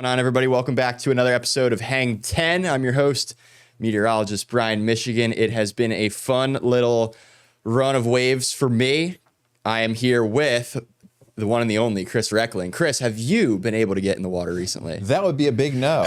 What's going on, everybody? Welcome back to another episode of Hang 10. I'm your host, meteorologist Brian Michigan. It has been a fun little run of waves for me. I am here with the one and the only Chris Reckling. Chris, have you been able to get in the water recently? That would be a big no.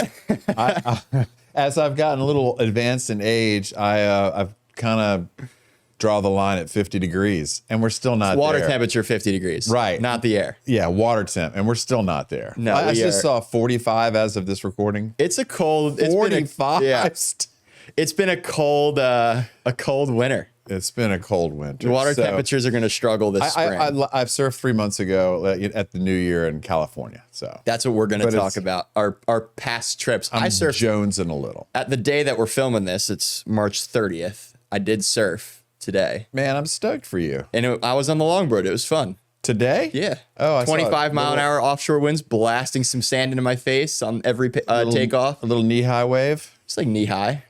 As I've gotten a little advanced in age, I've kind of draw the line at 50 degrees, and we're still not Water there. temperature 50 degrees. Right. Not the air. Yeah, water temp, and we're still not there. No, I just saw 45 as of this recording. It's a cold. 45. It's been a cold winter. It's been a cold winter. The water temperatures are going to struggle this spring. I've surfed 3 months ago at the New Year in California. So that's what we're going to talk about. Our past trips. I surfed jonesing a little. At the day that we're filming this, it's March 30th. I did surf today. Man, I'm stoked for you. And I was on the longboard. It was fun. Today? Yeah. Oh, I 25-mile-an-hour offshore winds blasting some sand into my face on every takeoff. A little knee-high wave. It's like knee-high.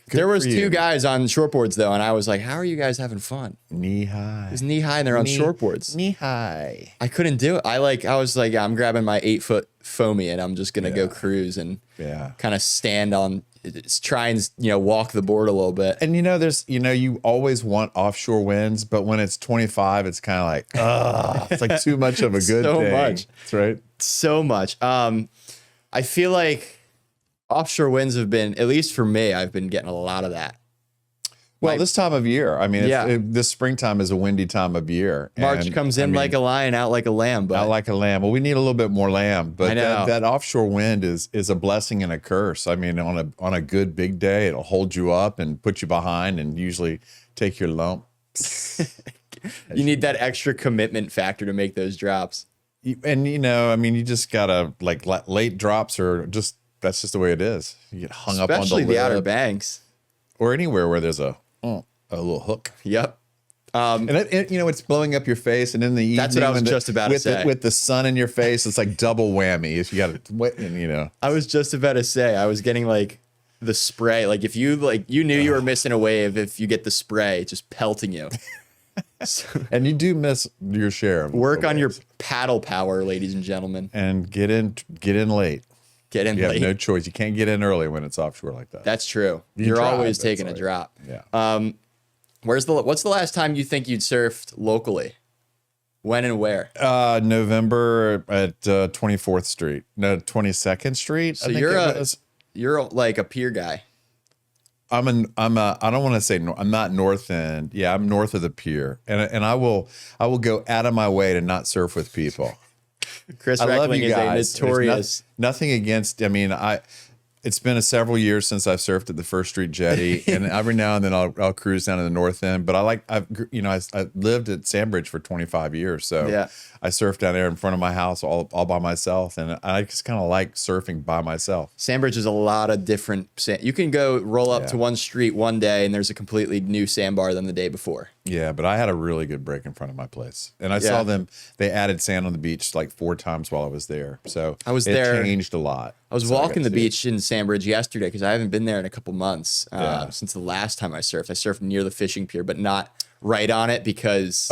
There was two guys on shortboards, though, and I was like, how are you guys having fun? Knee-high. It was knee-high, and they're on shortboards. Knee-high. I couldn't do it. I was like, I'm grabbing my 8-foot foamy, and I'm just going to go cruise and kind of stand on, try and, walk the board a little bit. And, you always want offshore winds, but when it's 25, it's kind of like, it's like too much of a good so thing. Much. That's right. So much. I feel like offshore winds have been, at least for me, I've been getting a lot of that. Well, this time of year, I mean, this springtime is a windy time of year. March comes in like a lion, out like a lamb. But out like a lamb. Well, we need a little bit more lamb. But I know. That offshore wind is a blessing and a curse. I mean, on a good big day, it'll hold you up and put you behind and usually take your lump. You need that extra commitment factor to make those drops. And, you just got to, like, late drops are just, that's just the way it is. You get hung up on the Especially the Outer Banks. Or anywhere where there's a little hook. Yep. And it's blowing up your face, and in the evening, that's what I was just about to say. With the sun in your face, it's like double whammy. If you got to, I was just about to say, I was getting like the spray. Like if you knew you were missing a wave if you get the spray just pelting you. And you do miss your share of work on your paddle power, ladies and gentlemen, and get in late. Get in late. You have no choice. You can't get in early when it's offshore like that. That's true. You're always taking a drop. Yeah. What's the last time you think you'd surfed locally? When and where? November at 24th Street. No, 22nd Street. So you're like a pier guy. I don't want to say I'm not north end. Yeah, I'm north of the pier, and I will go out of my way to not surf with people. Chris Reckling is a notorious. Nothing against. I mean, it's been several years since I've surfed at the First Street Jetty, and every now and then I'll cruise down to the north end. But I lived at Sandbridge for 25 years, so I surfed down there in front of my house all by myself, and I just kind of like surfing by myself. Sandbridge is a lot of different sand. You can go roll up to one street one day, and there's a completely new sandbar than the day before. Yeah, but I had a really good break in front of my place, and I saw them. They added sand on the beach like 4 times while I was there, so it changed a lot. I was walking the beach in Sandbridge yesterday because I haven't been there in a couple months since the last time I surfed. I surfed near the fishing pier, but not right on it because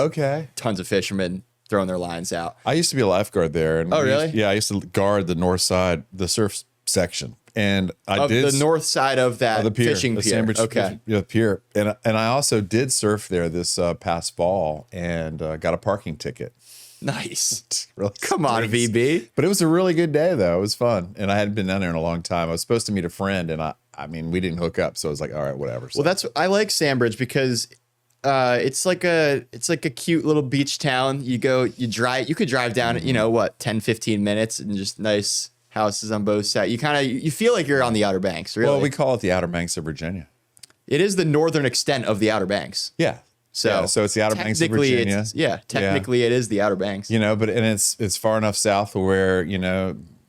tons of fishermen throwing their lines out. I used to be a lifeguard there. And really? I used to guard the north side, the surf section. And I did the north side of that the pier, fishing the pier. Sandbridge pier. And I also did surf there this past fall and got a parking ticket. Nice. Really Come on, VB. But it was a really good day, though. It was fun. And I hadn't been down there in a long time. I was supposed to meet a friend, and I mean, we didn't hook up. So I was like, all right, whatever. So. Well, I like Sandbridge because it's like a cute little beach town. You could drive down, 10, 15 minutes and just nice houses on both sides. You feel like you're on the Outer Banks, really. Well, we call it the Outer Banks of Virginia. It is the northern extent of the Outer Banks. Yeah. So it's the Outer Banks of Virginia. Technically it is the Outer Banks. But it's far enough south where,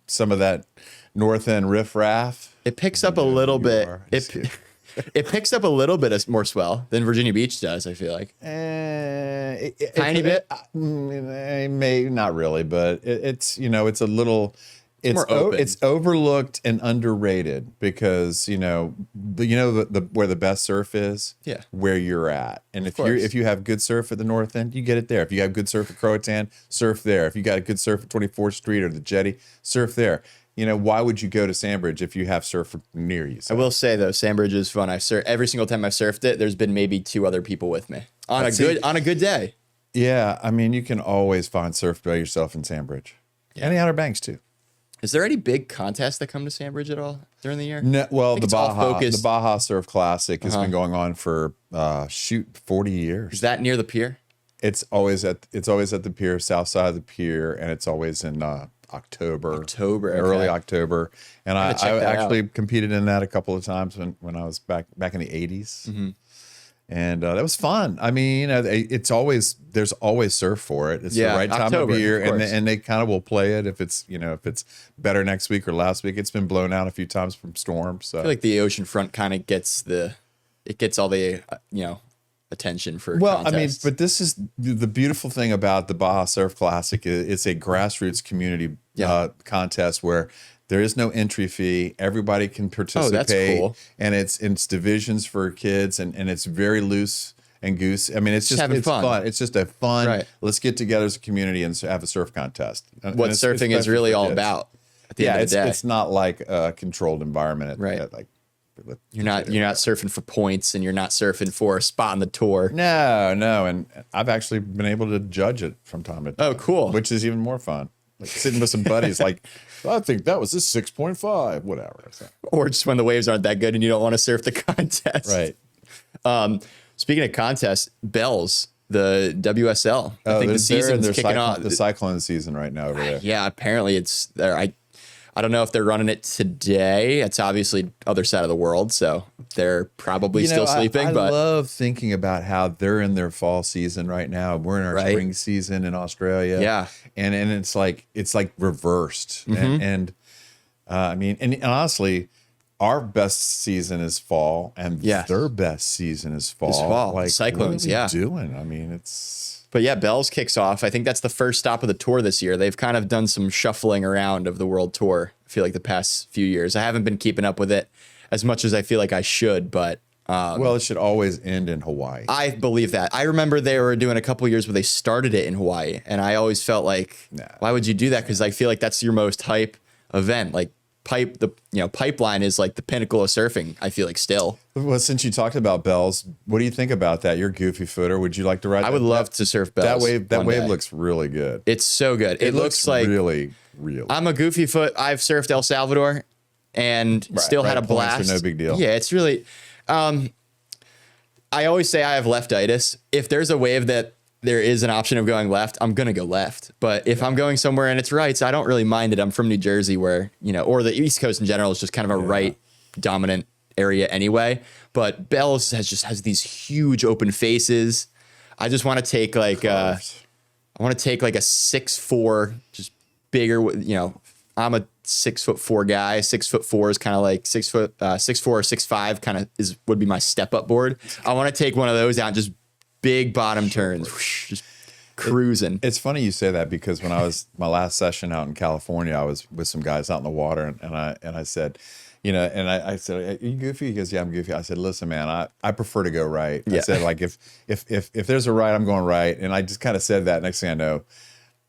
some of that north end riffraff. It picks up a little bit. It picks up a little bit more swell than Virginia Beach does, I feel like. Tiny bit? Maybe not really, but it's a little... It's overlooked and underrated because where the best surf is, where you're at, and if you have good surf at the north end, you get it there. If you have good surf at Croatan, surf there. If you got a good surf at 24th Street or the Jetty, surf there. why would you go to Sandbridge if you have surf near you? I will say though, Sandbridge is fun. Every single time I've surfed it, there's been maybe 2 other people with me on a good day. Yeah, I mean, you can always find surf by yourself in Sandbridge. Yeah. And the Outer Banks too. Is there any big contests that come to Sandbridge at all during the year? No, well, the Baja Surf Classic has been going on for 40 years. Is that near the pier? It's always at the pier, south side of the pier, and it's always in October, early October. And I actually competed in that a couple of times when I was back in the 80s. Mm-hmm. And that was fun. I mean, there's always surf for it. It's the right time of year, and they kind of will play it if it's better next week or last week. It's been blown out a few times from storms. So I feel like the ocean front kind of gets all the attention for. Well, contests. I mean, but this is the beautiful thing about the Baja Surf Classic. It's a grassroots community contest where there is no entry fee. Everybody can participate. Oh, that's cool. And it's divisions for kids, and it's very loose and goose. I mean, it's fun. It's just a fun. Right. Let's get together as a community and have a surf contest. What surfing is really all about. At the end of the day, it's not like a controlled environment. Right. You're not surfing for points, and you're not surfing for a spot on the tour. No, and I've actually been able to judge it from time to time. Oh, cool. Which is even more fun. Like sitting with some buddies, like, I think that was a 6.5, whatever. Or just when the waves aren't that good and you don't want to surf the contest. Right. Speaking of contests, Bells, the WSL. I think the season's kicking off. The cyclone season right now over there. Yeah, apparently it's there. I don't know if they're running it today. It's obviously other side of the world, so they're probably still sleeping. I but love thinking about how they're in their fall season right now. We're in our spring season in Australia. Yeah, and it's like reversed. Mm-hmm. And I mean, and honestly, our best season is fall, and their best season is fall. Like Cyclones, what are we doing? I mean, it's. But yeah, Bells kicks off. I think that's the first stop of the tour this year. They've kind of done some shuffling around of the world tour. I feel like the past few years. I haven't been keeping up with it as much as I feel like I should, but well, it should always end in Hawaii. I believe that. I remember they were doing a couple years where they started it in Hawaii, and I always felt like, why would you do that? Because I feel like that's your most hype event. Like Pipeline is like the pinnacle of surfing, I feel like still. Well, since you talked about Bells, what do you think about that? You're a goofy footer. Would you like to ride? I would love to surf Bells. That wave looks really good. It's so good. It looks like really, really. I'm a goofy foot. I've surfed El Salvador and still had a blast. No big deal. Yeah, it's really. I always say I have leftitis. If there's a wave that there is an option of going left, I'm going to go left. But if I'm going somewhere and it's rights, I don't really mind it. I'm from New Jersey where, or the East Coast in general is just kind of a right dominant area anyway. But Bells has these huge open faces. I just want to take like, a 6'4", just bigger, I'm a 6'4" guy. 6'4" is kind of like 6'4" or 6'5" kind of would be my step up board. I want to take one of those out and just big bottom turns, just cruising. It's funny you say that because when I was my last session out in California, I was with some guys out in the water, and I said, I said, are you goofy? He goes, yeah, I'm goofy. I said, listen, man, I prefer to go right. I said, like, if there's a right, I'm going right. And I just kind of said that. Next thing I know,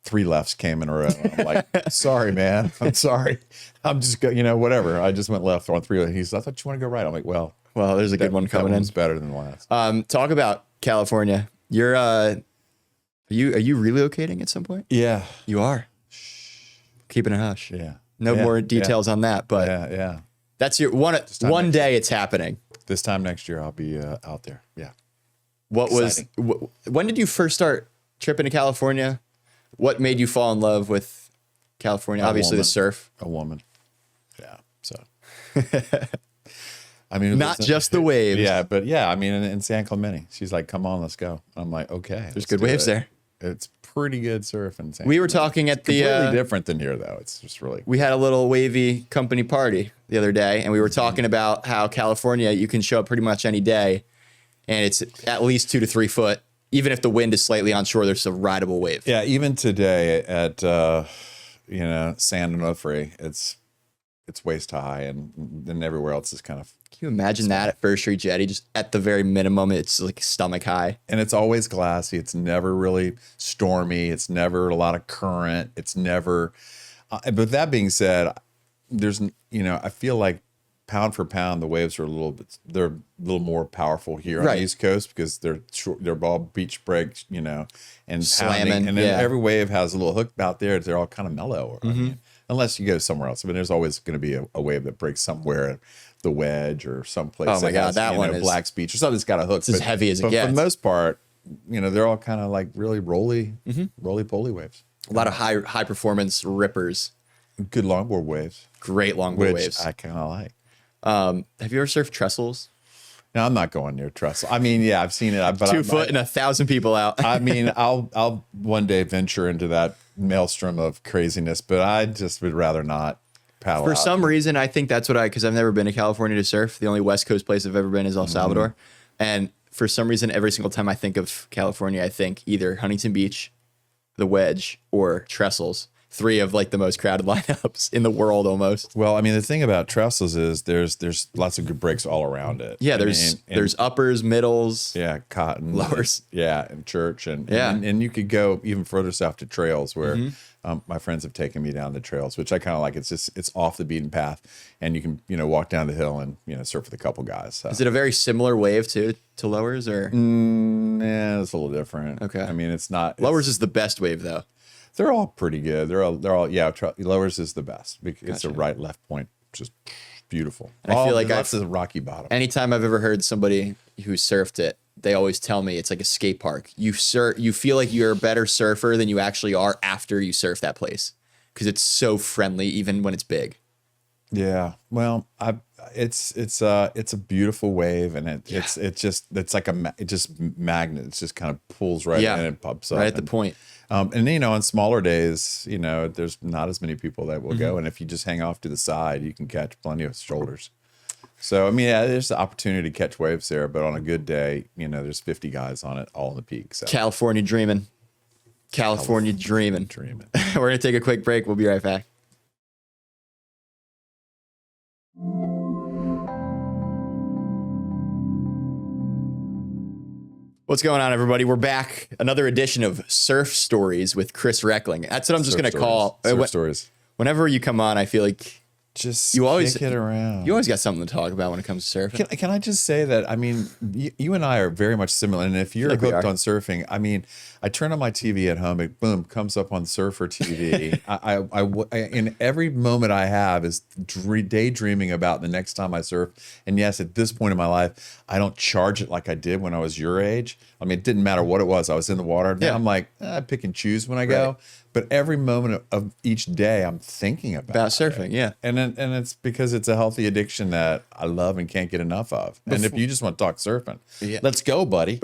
3 lefts came in a row. I'm like, sorry, man. I'm sorry. I'm just whatever. I just went left on 3. He said, I thought you want to go right. I'm like, well, there's a good one coming in. It's better than the last. Talk about California. You're are you relocating at some point? Yeah. You are. Keeping it hush. Yeah. No more details on that, but yeah. That's your one day it's happening. This time next year I'll be out there. Yeah. When did you first start tripping to California? What made you fall in love with California? Obviously the surf. A woman. Yeah. So I mean, not just the waves. Yeah, but I mean, in San Clemente, she's like, "Come on, let's go." I'm like, "Okay." There's good waves there. It's pretty good surf in San. We were talking at the completely different than here, though. It's just really. We had a little wavy company party the other day, and we were talking about how California, you can show up pretty much any day, and it's at least 2 to 3 foot. Even if the wind is slightly onshore, there's a rideable wave. Yeah, even today at San Onofre, it's waist high, and then everywhere else is kind of. Can you imagine that at First Street Jetty? Just at the very minimum, it's like stomach high. And it's always glassy. It's never really stormy. It's never a lot of current. It's never. But that being said, I feel like pound for pound, the waves are they're a little more powerful here on Right. the East Coast because they're all beach breaks, and Slamming, pounding. And then yeah. every wave has a little hook out there. They're all kind of mellow. I mean, unless you go somewhere else. I mean, there's always going to be a wave that breaks somewhere, the Wedge or someplace. Oh my God, has, that one is Black's Beach or something that's got a hook. It's as heavy as it but gets. for the most part, they're all kind of like really roly-poly waves. A lot of high performance rippers. Good longboard waves. Great longboard Which waves. I kind of like. Have you ever surfed trestles? No, I'm not going near trestle. I mean, yeah, I've seen it. But 2 foot and 1,000 people out. I mean, I'll one day venture into that maelstrom of craziness, but I just would rather not paddle. For out. some reason, I think that's because I've never been to California to surf. The only West Coast place I've ever been is El Salvador. And for some reason, every single time I think of California, I think either Huntington Beach, the Wedge, or Trestles. 3 of like the most crowded lineups in the world almost. Well, I mean, the thing about trestles is there's lots of good breaks all around it. Yeah, I there's mean, there's uppers, middles. yeah, cotton, Lowers. yeah, and church, and Yeah. and you could go even further south to trails where my friends have taken me down the trails, which I kind of like. It's off the beaten path, and you can walk down the hill and surf with a couple guys. So. Is it a very similar wave to lowers or Yeah, it's a little different. Okay. I mean, it's not lowers is the best wave though? They're all pretty good. They're all lowers is the best because it's a Gotcha. right left point, just beautiful. And I feel like lots of rocky bottom. Anytime I've ever heard somebody who surfed it, they always tell me it's like a skate park. You feel like you're a better surfer than you actually are after you surf that place because it's so friendly even when it's big. Yeah, well, it's a beautiful wave, and it's like it just magnet. It just kind of pulls right in and pops up right at the point. And on smaller days, there's not as many people that will go, and if you just hang off to the side, you can catch plenty of shoulders. So I mean, yeah, there's the opportunity to catch waves there, but on a good day, there's 50 guys on it, all in the peak. So California dreaming. dreaming. We're gonna take a quick break. We'll be right back. What's going on, everybody? We're back. Another edition of Surf Stories with Chris Reckling. That's what I'm just going to call. Surf stories. Whenever you come on, I feel like Just You always- kick it around. you always got something to talk about when it comes to surfing. Can I just say that, I mean, you and I are very much similar. And if you're Like we hooked are. on surfing, I mean, I turn on my TV at home, it boom, comes up on Surfer TV. In every moment I have is daydreaming about the next time I surf. And yes, at this point in my life, I don't charge it like I did when I was your age. I mean, it didn't matter what it was. I was in the water. Now Yeah. I'm like, I pick and choose when I go. Right. But every moment of each day, I'm thinking about surfing, it. yeah. And it's because it's a healthy addiction that I love and can't get enough of. And if you just want to talk surfing, let's go, buddy.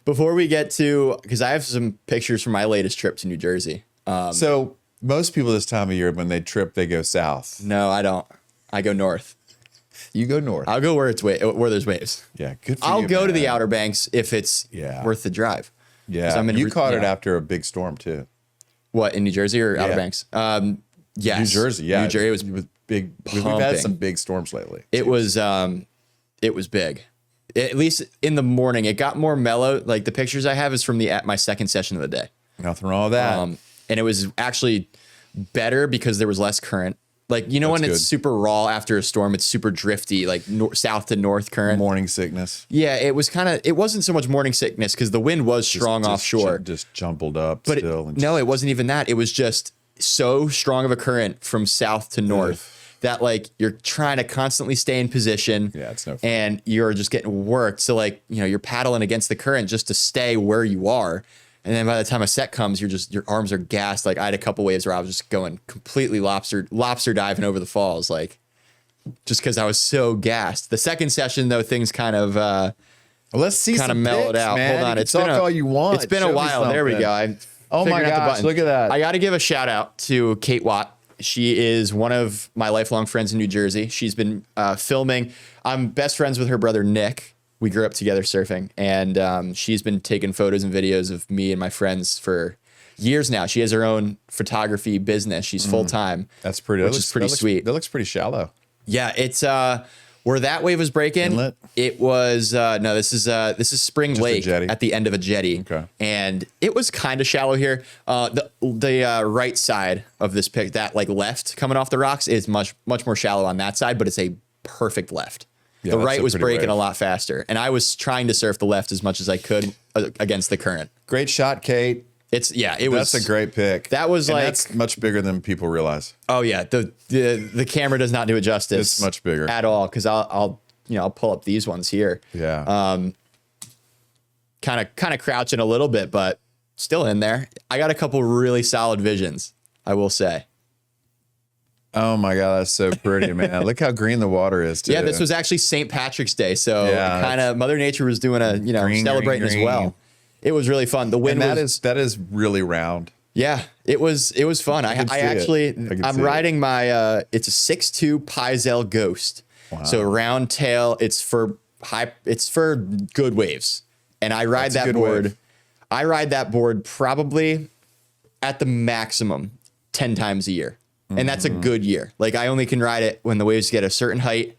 Before we get to, because I have some pictures from my latest trip to New Jersey. So most people this time of year, when they trip, they go south. No, I don't. I go north. You go north. I'll go where there's waves. Yeah, good for I'll you, go to man. the Outer Banks if it's Yeah. worth the drive. 'Cause Yeah, I'm in you caught it yeah. after a big storm too. What, in New Jersey or Outer Yeah. Banks? Yes. New Jersey, yeah. New Jersey was big. We've pumping. had some big storms lately. It was big. At least in the morning, it got more mellow. Like the pictures I have is from my second session of the day. Nothing wrong with that. And it was actually better because there was less current. Like, when That's it's good. super raw after a storm, it's super drifty, like south to north current. Morning sickness. Yeah, it wasn't so much morning sickness because the wind was strong offshore. Just jumbled up But still. no, it wasn't even that. It was just so strong of a current from south to north that like you're trying to constantly stay in position. Yeah, it's no fun. And you're just getting worked. So like, you're paddling against the current just to stay where you are. And then by the time a set comes, your arms are gassed. Like I had a couple waves where I was just going completely lobster diving over the falls, like just because I was so gassed. The second session though, things kind of Let's see kind of some mellowed pics, out. man. Hold on, You it's can been talk all you want. It's been Show a me while. There we something. go. I'm Oh my figuring out the gosh, button. look at that. I got to give a shout out to Kate Watt. She is one of my lifelong friends in New Jersey. She's been filming. I'm best friends with her brother, Nick. We grew up together surfing, and she's been taking photos and videos of me and my friends for years now. She has her own photography business. She's full time. That's pretty. Which is pretty sweet. That looks pretty shallow. Yeah, it's Where that wave was breaking, Inlet? it was no. This is Spring Lake jetty? at the end of a jetty, Okay. and it was kind of shallow here. The right side of this pic, that like left coming off the rocks, is much more shallow on that side, but it's a perfect left. Yeah, The that's right a was pretty breaking wave. a lot faster, and I was trying to surf the left as much as I could against the current. Great shot, Kate. It was. That's a great pick. That was And like- that's much bigger than people realize. Oh yeah, the camera does not do it justice. It's much bigger. at all, because I'll pull up these ones here. Yeah. Kind of crouching a little bit, but still in there. I got a couple really solid visions, I will say. Oh my God, that's so pretty, man. Look how green the water is, too. Yeah, this was actually St. Patrick's Day, so Yeah, kind of Mother Nature was doing a Green, celebrating green, as well. green. It was really fun. The wind and that is really round. Yeah, it was fun. I can see it. actually, I can I'm see it. riding my, it's a 6'2" Paizel Ghost. Wow. So round tail, it's for good waves. And I ride That's a that good board. wave. I ride that board probably at the maximum 10 times a year. And that's a Mm-hmm. good year. Like I only can ride it when the waves get a certain height,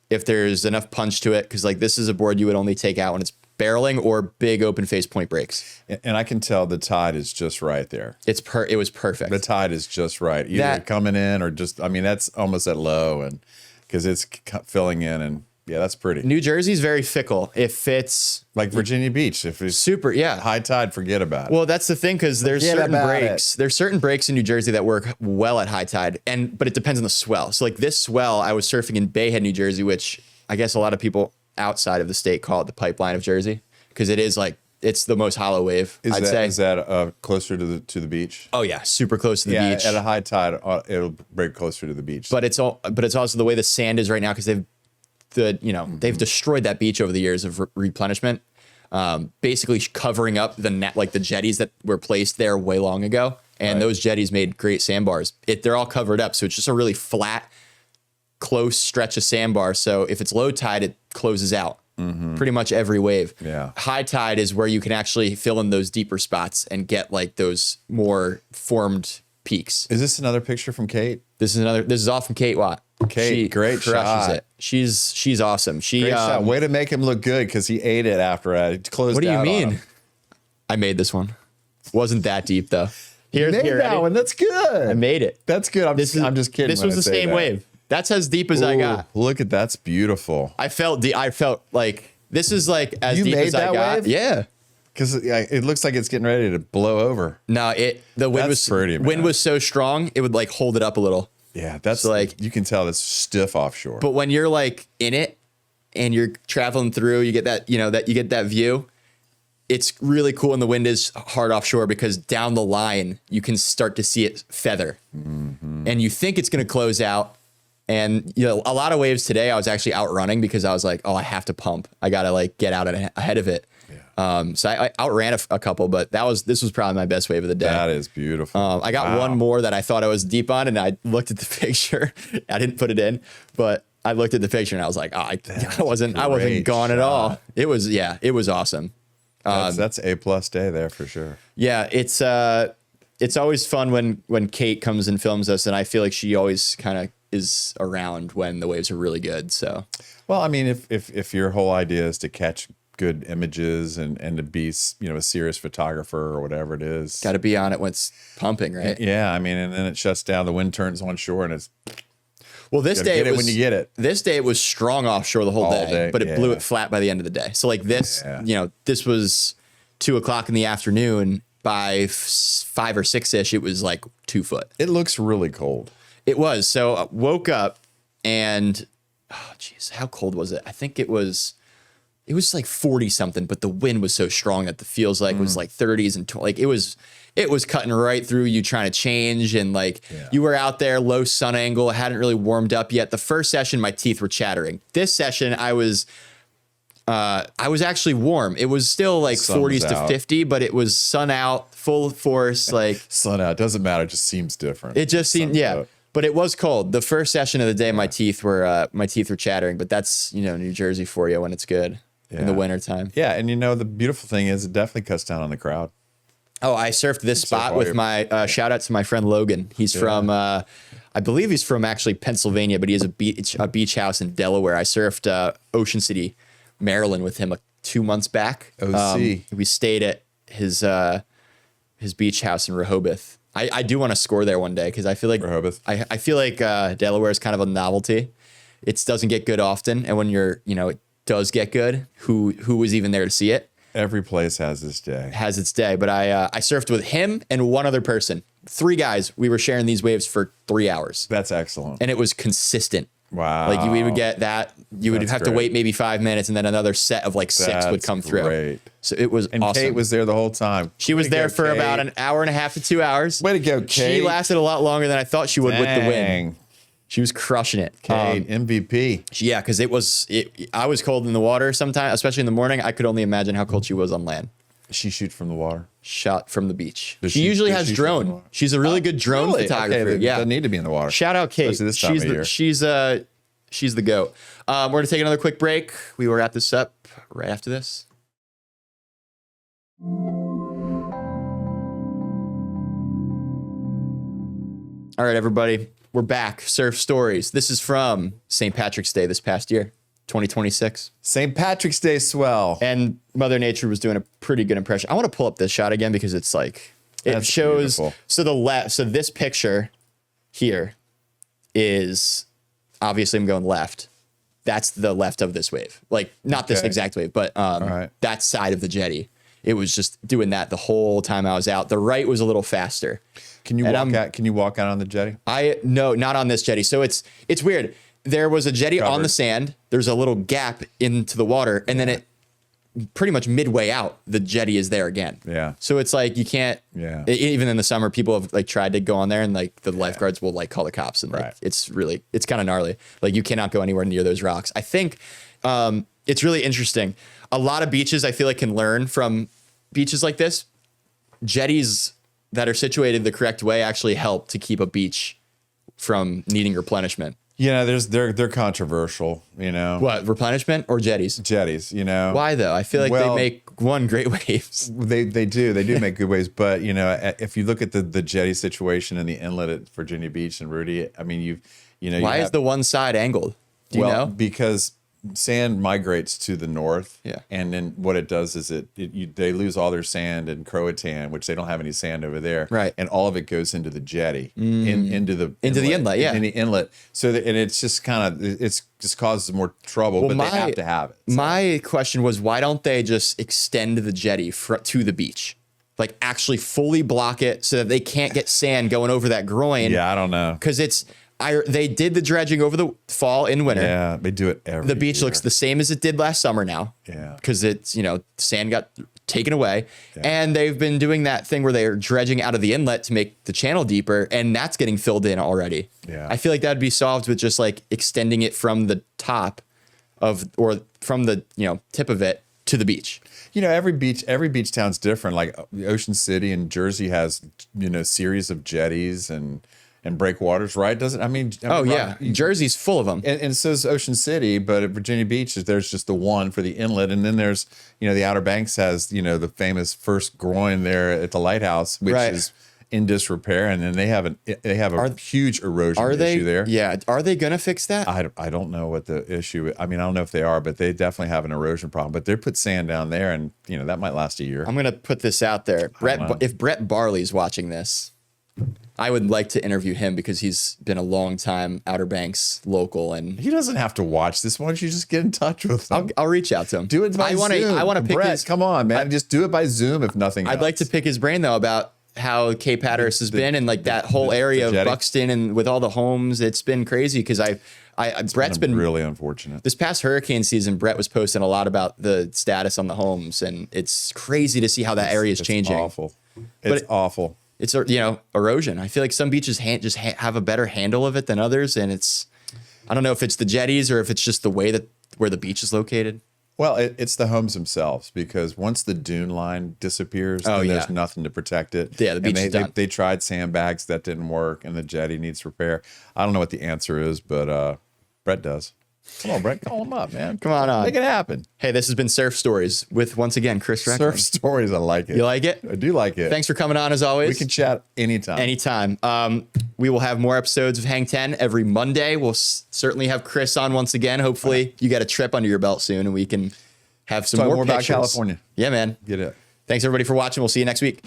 if there's enough punch to it. Cause like this is a board you would only take out when it's barreling or big open face point breaks. And I can tell the tide is just right there. It was perfect. The tide is just right. Either That- coming in or just, I mean, that's almost at low, and because it's filling in, and yeah, that's pretty. New Jersey's very fickle. If it's Like Virginia Beach, if it's super, yeah. high tide, forget about it. Well, that's the thing, because there's Forget certain about breaks. There's certain breaks in New Jersey that work well at high tide, but it depends on the swell. So like this swell, I was surfing in Bayhead, New Jersey, which I guess a lot of people outside of the state call it the pipeline of Jersey, because it is like it's the most hollow wave. I'd say. Is that closer to the beach? Oh yeah, super close to the beach. At a high tide, it'll break closer to the beach. But it's also the way the sand is right now, because they've destroyed that beach over the years of replenishment, basically covering up the net, like the jetties that were placed there way long ago, and those jetties made great sandbars. They're all covered up, so it's just a really flat, close stretch of sandbar. So if it's low tide, it closes out pretty much every wave. Yeah. High tide is where you can actually fill in those deeper spots and get like those more formed peaks. Is this another picture from Kate? This is all from Kate Watt. Kate, She great crushes shot. it. She's awesome. Great shot. Way to make him look good, because he ate it after it closed. What do you out on mean? him. I made this one. Wasn't that deep though. Here, Made here, that ready? one. That's good. I made it. That's good. I'm just kidding. This when was I the say same that. wave. That's as deep as I Ooh, got. Look at that's beautiful. I felt like this is like as You deep made as I that got. wave? Yeah. Because it looks like it's getting ready to blow over. No, the wind That's was pretty, man. wind was so strong it would like hold it up a little. Yeah, that's So, like- you can tell it's stiff offshore. But when you're like in it and you're traveling through, you get that, that you get that view. It's really cool, and the wind is hard offshore, because down the line you can start to see it feather, and you think it's going to close out. And a lot of waves today, I was actually outrunning because I was like, oh, I have to pump. I got to like get out ahead of it. So I outran a couple, but this was probably my best wave of the day. That is beautiful. I got one more that I thought I was deep on, and I looked at the picture. I didn't put it in, but I looked at the picture and I was like, oh, I wasn't great gone at all. shot. It was awesome. That's A+ day there for sure. Yeah, it's always fun when Kate comes and films us, and I feel like she always kind of is around when the waves are really good. So Well, I mean, if your whole idea is to catch good images and to be a serious photographer or whatever it is, got to be on it when it's pumping, right? yeah, I mean, and then it shuts down, the wind turns on shore, and it's Well, this gotta day get it it was, when you get it. This day it was strong offshore the whole All day, day, but it blew yeah. it flat by the end of the day. So like this, Yeah. this was 2:00 in the afternoon. By 5 or 6-ish, it was like 2 foot. It looks really cold. It was. So I woke up and, oh geez, how cold was it? I think it was like 40 something, but the wind was so strong that the feels like was like 30s and like it was cutting right through you trying to change. And like you were out there, low sun angle, hadn't really warmed up yet. The first session, my teeth were chattering. This session, I was actually warm. It was still like Sun 40s was to out. 50, but it was sun out, full force. Like Sun out, doesn't matter. It just seems different. it just seemed, Sun's yeah. out. But it was cold. The first session of the day, my teeth were chattering. But that's New Jersey for you when it's good in the Yeah. wintertime. Yeah, and the beautiful thing is it definitely cuts down on the crowd. Oh, I surfed this spot all with your- my shout out to my friend Logan. He's from I believe he's from actually Pennsylvania, but he has a beach house in Delaware. I surfed Ocean City, Maryland with him 2 months back. OC. We stayed at his beach house in Rehoboth. I do want to score there one day because I feel like Rehoboth. I feel like Delaware is kind of a novelty. It doesn't get good often, and when it does get good, who was even there to see it? Every place has this day. Has its day. But I surfed with him and one other person. 3 guys. We were sharing these waves for 3 hours, That's excellent. and it was consistent. Wow. Like we would get that. You would That's have to great. wait maybe 5 minutes, and then another set of like 6 would That's come through. great. So it was And awesome. Kate was there the whole time. She was Way to there go, for Kate. about an hour and a half to 2 hours. Way to go, Kate. She lasted a lot longer than I thought she would with the win. Dang. She was crushing it. Kate, MVP. Yeah, because I was cold in the water sometimes, especially in the morning. I could only imagine how cold she was on land. She shoots from the water. Shot from the beach. Does She usually does has she shoot from the drone. water? She's a really good drone Really? photographer. Okay, Yeah. doesn't need to be in the water. Shout out Kate. Especially this time of year. She's the goat. We're gonna take another quick break. We will wrap this up right after this. All right, everybody, we're back. Surf Stories. This is from St. Patrick's Day this past year, 2026. St. Patrick's Day swell. And Mother Nature was doing a pretty good impression. I want to pull up this shot again because it's like it That's shows. beautiful. So this picture here is obviously I'm going left. That's the left of this wave. Like not this Okay. exact wave, but right. that side of the jetty. It was just doing that the whole time I was out. The right was a little faster. Can you And walk out? Can you walk out on the jetty? No, not on this jetty. So it's weird. There was a jetty on Covered. the sand. There's a little gap into the water, and then it pretty much midway out, the jetty is there again. Yeah. So it's like you can't. Yeah. Even in the summer, people have like tried to go on there, and like the lifeguards will like call the cops, and like Right. it's kind of gnarly. Like you cannot go anywhere near those rocks. I think it's really interesting. A lot of beaches I feel like can learn from beaches like this. Jetties that are situated the correct way actually help to keep a beach from needing replenishment. Yeah, they're controversial. You know, What, replenishment or jetties? jetties. You know, Why though? I feel like Well- they make great waves. They do make good waves, but you know, if you look at the jetty situation and the inlet at Virginia Beach and Rudy, I mean, you Why is have- the one side angled? Do you know? because sand migrates to the north, Yeah. and then what it does is they lose all their sand in Croatan, which they don't have any sand over there, Right. And all of it goes into the jetty, into the inlet, yeah. in the inlet. So and it's just just causes more trouble, but they have to have it. So. My question was, why don't they just extend the jetty to the beach? Like actually fully block it so that they can't get sand going over that groin. Yeah, I don't know. Because they did the dredging over the fall and winter. Yeah, they do it every. The beach year. looks the same as it did last summer now. Yeah. Because it's, sand got taken away. And they've been doing that thing where they're dredging out of the inlet to make the channel deeper. And that's getting filled in already. Yeah. I feel like that would be solved with just like extending it from the top or from the, tip of it to the beach. every beach town's different. Like Ocean City and Jersey has, series of jetties and breakwaters, right? Oh, yeah. Jersey's full of them. And so is Ocean City, but at Virginia Beach, there's just the one for the inlet. And then there's, the Outer Banks has, the famous first groin there at the lighthouse, which Right. is in disrepair. And then they have a huge erosion issue there. Yeah. Are they going to fix that? I don't know what the issue. I don't know if they are, but they definitely have an erosion problem. But they put sand down there, and that might last a year. I'm going to put this out there. know. If Brett Barley's watching this, I would like to interview him because he's been a long time Outer Banks local, and He doesn't have to watch this. Why don't you just get in touch with him? I'll reach out to him. Do it by Zoom. I want to pick Brett, his. come on, man. Just do it by Zoom if nothing else. I'd like to pick his brain though about how Cape Hatteras has been and like that whole area of jetty. Buxton and with all the homes. It's been crazy because Brett's been really unfortunate. this past hurricane season. Brett was posting a lot about the status on the homes, and it's crazy to see how that area is changing. Awful. It's awful. It's erosion. I feel like some beaches have a better handle of it than others, and I don't know if it's the jetties or if it's just the way that where the beach is located. Well, it's the homes themselves, because once the dune line disappears, then there's nothing to protect it. Yeah, the beach and is done. they tried sandbags, that didn't work, and the jetty needs repair. I don't know what the answer is, but Brett does. Come on, Brent. Call him up, man. Come on. Make it happen. Hey, this has been Surf Stories with, once again, Chris Reckling. Surf stories. I like it. You like it? I do like it. Thanks for coming on as always. We can chat anytime. Anytime. We will have more episodes of Hang 10 every Monday. We'll certainly have Chris on once again. Hopefully you get a trip under your belt soon and we can have some Talk more more about pictures. California. Yeah, man. Get it. Thanks everybody for watching. We'll see you next week.